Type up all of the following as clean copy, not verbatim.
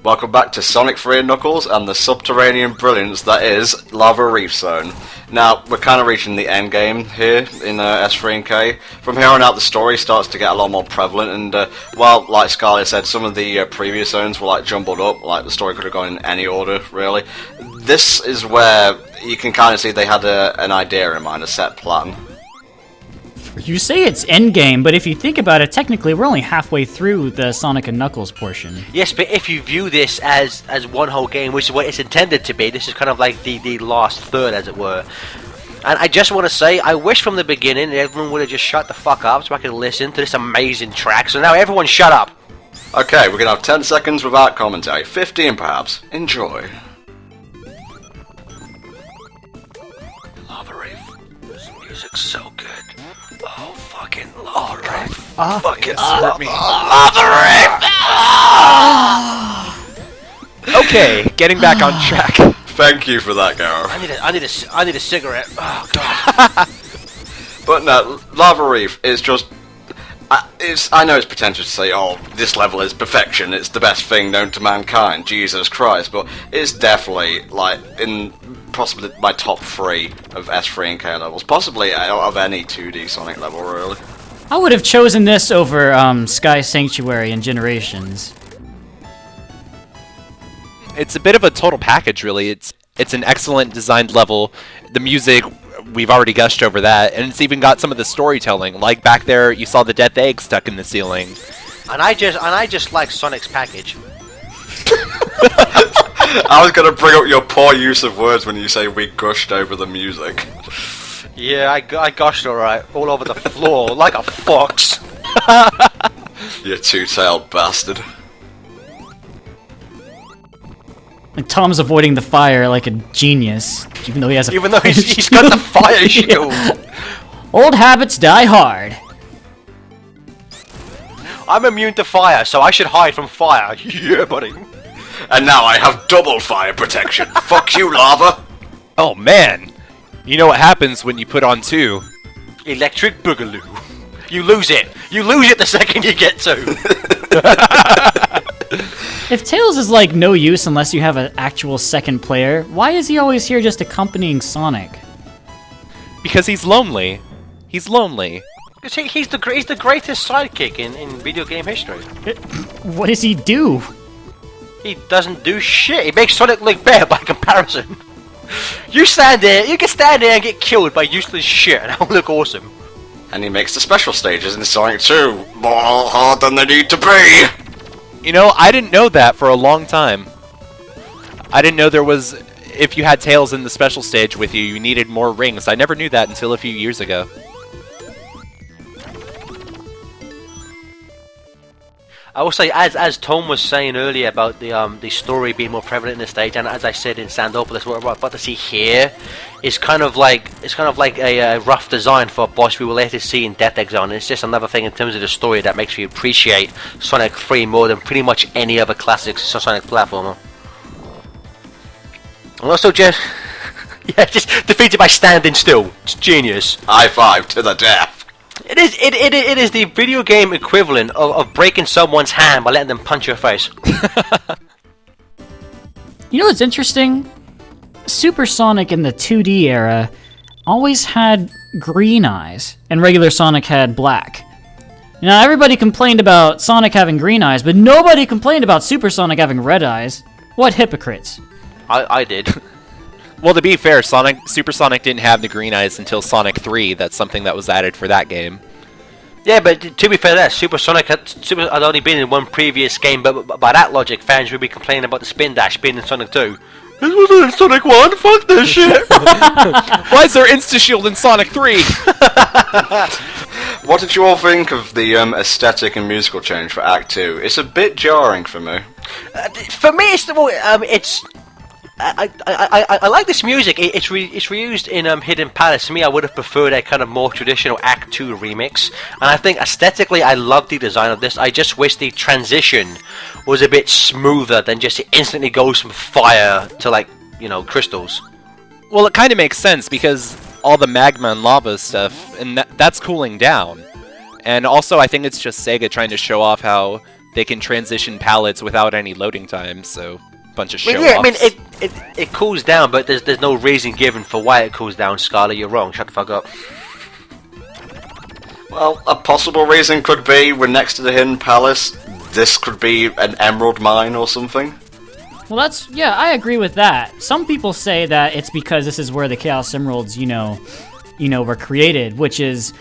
Welcome back to Sonic 3 and Knuckles and the subterranean brilliance that is Lava Reef Zone. Now, we're kind of reaching the end game here in S3 and K. From here on out, the story starts to get a lot more prevalent, and while, like Scarlett said, some of the previous zones were like jumbled up, like the story could have gone in any order, really. This is where you can kind of see they had an idea in mind, a set plan. You say it's endgame, but if you think about it, technically we're only halfway through the Sonic and Knuckles portion. Yes, but if you view this as one whole game, which is what it's intended to be, this is kind of like the last third, as it were. And I just want to say, I wish from the beginning everyone would have just shut the fuck up so I could listen to this amazing track. So now everyone shut up! Okay, we're gonna have 10 seconds without commentary. 15 perhaps. Enjoy. Lava Reef. This music's so good. Oh, fucking Lava Reef. Fucking Lava Reef. Okay, getting back on track. Thank you for that, Garo. I need a cigarette. Oh, God. But no, Lava Reef is just... I know it's pretentious to say, oh, this level is perfection, it's the best thing known to mankind, Jesus Christ, but it's definitely, like, in possibly my top 3 of S3 and K levels, possibly of any 2D Sonic level, really. I would have chosen this over Sky Sanctuary and Generations. It's a bit of a total package, really. It's an excellent designed level. The music, we've already gushed over that, and it's even got some of the storytelling. Like back there, you saw the death egg stuck in the ceiling. And I just like Sonic's package. I was gonna bring up your poor use of words when you say we gushed over the music. Yeah, I gushed alright, all over the floor, like a fox. You two-tailed bastard. And Tom's avoiding the fire like a genius, even though he has a... Even though he's got the fire shield. Old habits die hard. I'm immune to fire, so I should hide from fire. Yeah, buddy. And now I have double fire protection. Fuck you, lava! Oh man! You know what happens when you put on 2? Electric Boogaloo. You lose it. You lose it the second you get to. If Tails is like no use unless you have an actual second player, why is he always here just accompanying Sonic? Because he's lonely. He's lonely. Because he's the greatest sidekick in video game history. What does he do? He doesn't do shit. He makes Sonic look bad by comparison. You can stand there and get killed by useless shit, and that'll look awesome. And he makes the special stages in Sonic 2 more hard than they need to be! You know, I didn't know that for a long time. I didn't know there was... If you had Tails in the special stage with you, you needed more rings. I never knew that until a few years ago. I will say, as Tom was saying earlier about the story being more prevalent in the stage, and as I said in Sandopolis, what we're about to see here is kind of like a rough design for a boss we will later see in Death Egg Zone. It's just another thing in terms of the story that makes me appreciate Sonic 3 more than pretty much any other classic Sonic platformer. And also just defeated by standing still. It's genius. High five to the death. It is the video game equivalent of breaking someone's hand by letting them punch your face. You know what's interesting? Super Sonic in the 2D era always had green eyes, and regular Sonic had black. Now everybody complained about Sonic having green eyes, but nobody complained about Super Sonic having red eyes. What hypocrites. I did. Well, to be fair, Super Sonic didn't have the green eyes until Sonic 3. That's something that was added for that game. Yeah, but to be fair, Super Sonic had only been in one previous game, but by that logic, fans would be complaining about the spin dash being in Sonic 2. This wasn't in Sonic 1, fuck this shit! Why is there Insta-Shield in Sonic 3? What did you all think of the aesthetic and musical change for Act 2? It's a bit jarring for me. For me, it's I like this music. It's reused in Hidden Palace. To me, I would have preferred a kind of more traditional Act 2 remix. And I think aesthetically, I love the design of this. I just wish the transition was a bit smoother than just it instantly goes from fire to, like, you know, crystals. Well, it kind of makes sense because all the magma and lava stuff, and that's cooling down. And also, I think it's just Sega trying to show off how they can transition palettes without any loading time, so bunch of I mean, show-offs. yeah, I mean, it cools down, but there's no reason given for why it cools down, Scarlet. You're wrong. Shut the fuck up. Well, a possible reason could be we're next to the Hidden Palace. This could be an emerald mine or something. Well, yeah, I agree with that. Some people say that it's because this is where the Chaos Emeralds, were created, which is,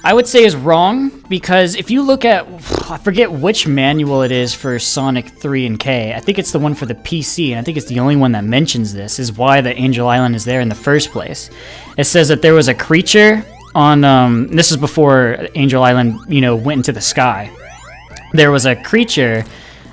I would say, is wrong, because if you look at, I forget which manual it is for Sonic 3 and K. I think it's the one for the PC, and I think it's the only one that mentions this, is why the Angel Island is there in the first place. It says that there was a creature on, this is before Angel Island, went into the sky. There was a creature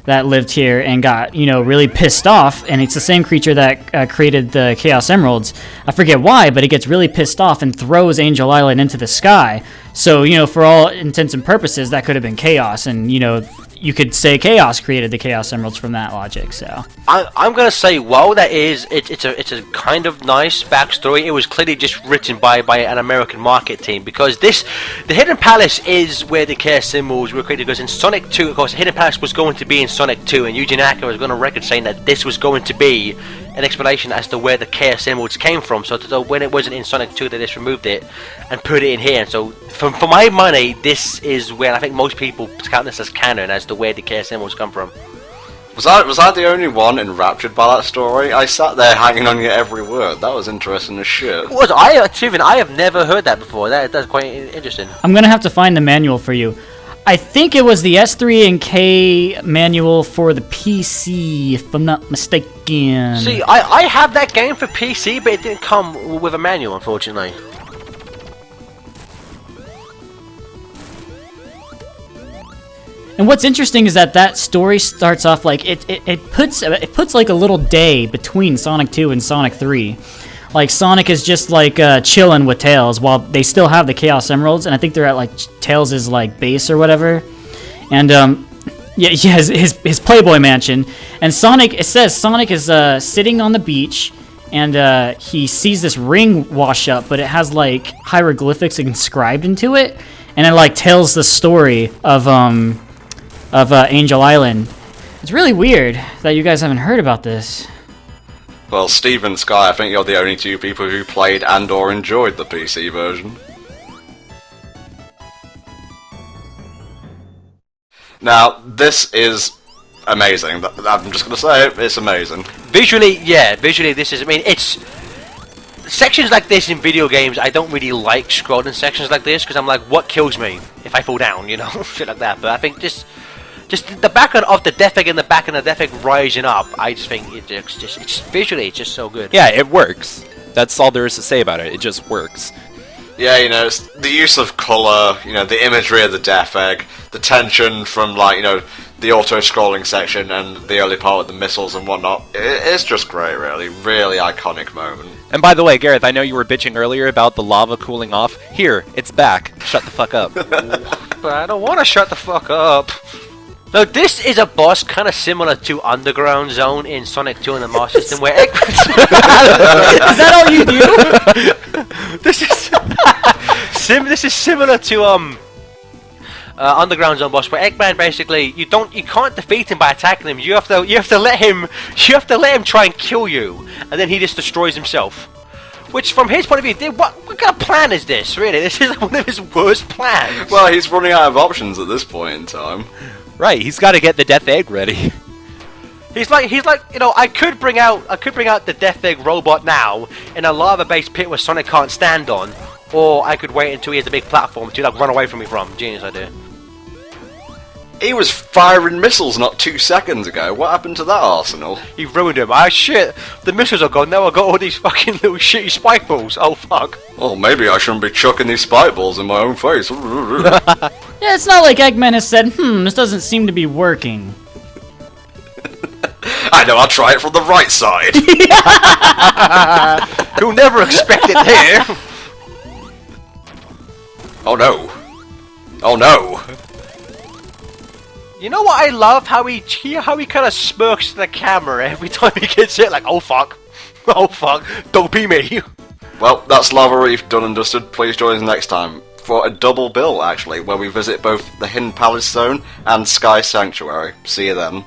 that lived here and got, really pissed off, and it's the same creature that created the Chaos Emeralds. I forget why, but it gets really pissed off and throws Angel Island into the sky. So, for all intents and purposes, that could have been Chaos, and, you could say Chaos created the Chaos Emeralds from that logic, so. I'm gonna say, well, it's a kind of nice backstory. It was clearly just written by an American market team, because the Hidden Palace is where the Chaos Emeralds were created, because in Sonic 2, of course, the Hidden Palace was going to be in Sonic 2, and Yuji Naka was going on record saying that this was going to be an explanation as to where the Chaos Emeralds came from, so when it wasn't in Sonic 2, they just removed it and put it in here. And so, for my money, this is where I think most people count this as canon as to where the Chaos Emeralds come from. Was I the only one enraptured by that story? I sat there hanging on your every word. That was interesting as shit. Steven, I have never heard that before. That's quite interesting. I'm gonna have to find the manual for you. I think it was the S3 and K manual for the PC, if I'm not mistaken. See, I have that game for PC, but it didn't come with a manual, unfortunately. And what's interesting is that story starts off like it puts like a little day between Sonic 2 and Sonic 3. Like Sonic is just like chilling with Tails while they still have the Chaos Emeralds, and I think they're at like Tails' like base or whatever. And his Playboy mansion. And it says Sonic is sitting on the beach, and he sees this ring wash up, but it has like hieroglyphics inscribed into it, and it like tells the story of Angel Island. It's really weird that you guys haven't heard about this. Well, Steve and Sky, I think you're the only two people who played and or enjoyed the PC version. Now, this is amazing. I'm just going to say it, it's amazing. Visually, this is, it's... Sections like this in video games, I don't really like scrolling sections like this, because I'm like, what kills me if I fall down, shit like that. But I think just the background of the Death Egg and the back of the Death Egg rising up, I just think it's visually, it's just so good. Yeah, it works. That's all there is to say about it. It just works. Yeah, it's the use of colour, the imagery of the Death Egg, the tension from, the auto-scrolling section and the early part with the missiles and whatnot. It's just great, really. Really iconic moment. And by the way, Gareth, I know you were bitching earlier about the lava cooling off. Here, it's back. Shut the fuck up. But I don't want to shut the fuck up. Now, this is a boss kind of similar to Underground Zone in Sonic 2 and the Master System, where Eggman... Is that all you do? This is similar to Underground Zone boss, where Eggman basically you can't defeat him by attacking him. You have to let him try and kill you, and then he just destroys himself. Which, from his point of view, what kind of plan is this? Really, this is one of his worst plans. Well, he's running out of options at this point in time. Right, he's got to get the Death Egg ready. He's like, I could bring out the Death Egg robot now in a lava-based pit where Sonic can't stand on, or I could wait until he has a big platform to run away from me from. Genius idea. He was firing missiles not 2 seconds ago. What happened to that arsenal? He ruined him. Ah, shit. The missiles are gone. Now I've got all these fucking little shitty spike balls. Oh, fuck. Oh, maybe I shouldn't be chucking these spike balls in my own face. Yeah, it's not like Eggman has said, this doesn't seem to be working. I know, I'll try it from the right side. You'll never expect it here. Oh, no. Oh, no. You know what I love? How he kind of smirks to the camera every time he gets hit, like, oh fuck, oh fuck, don't be me. Well, that's Lava Reef done and dusted. Please join us next time for a double bill, actually, where we visit both the Hidden Palace Zone and Sky Sanctuary. See you then.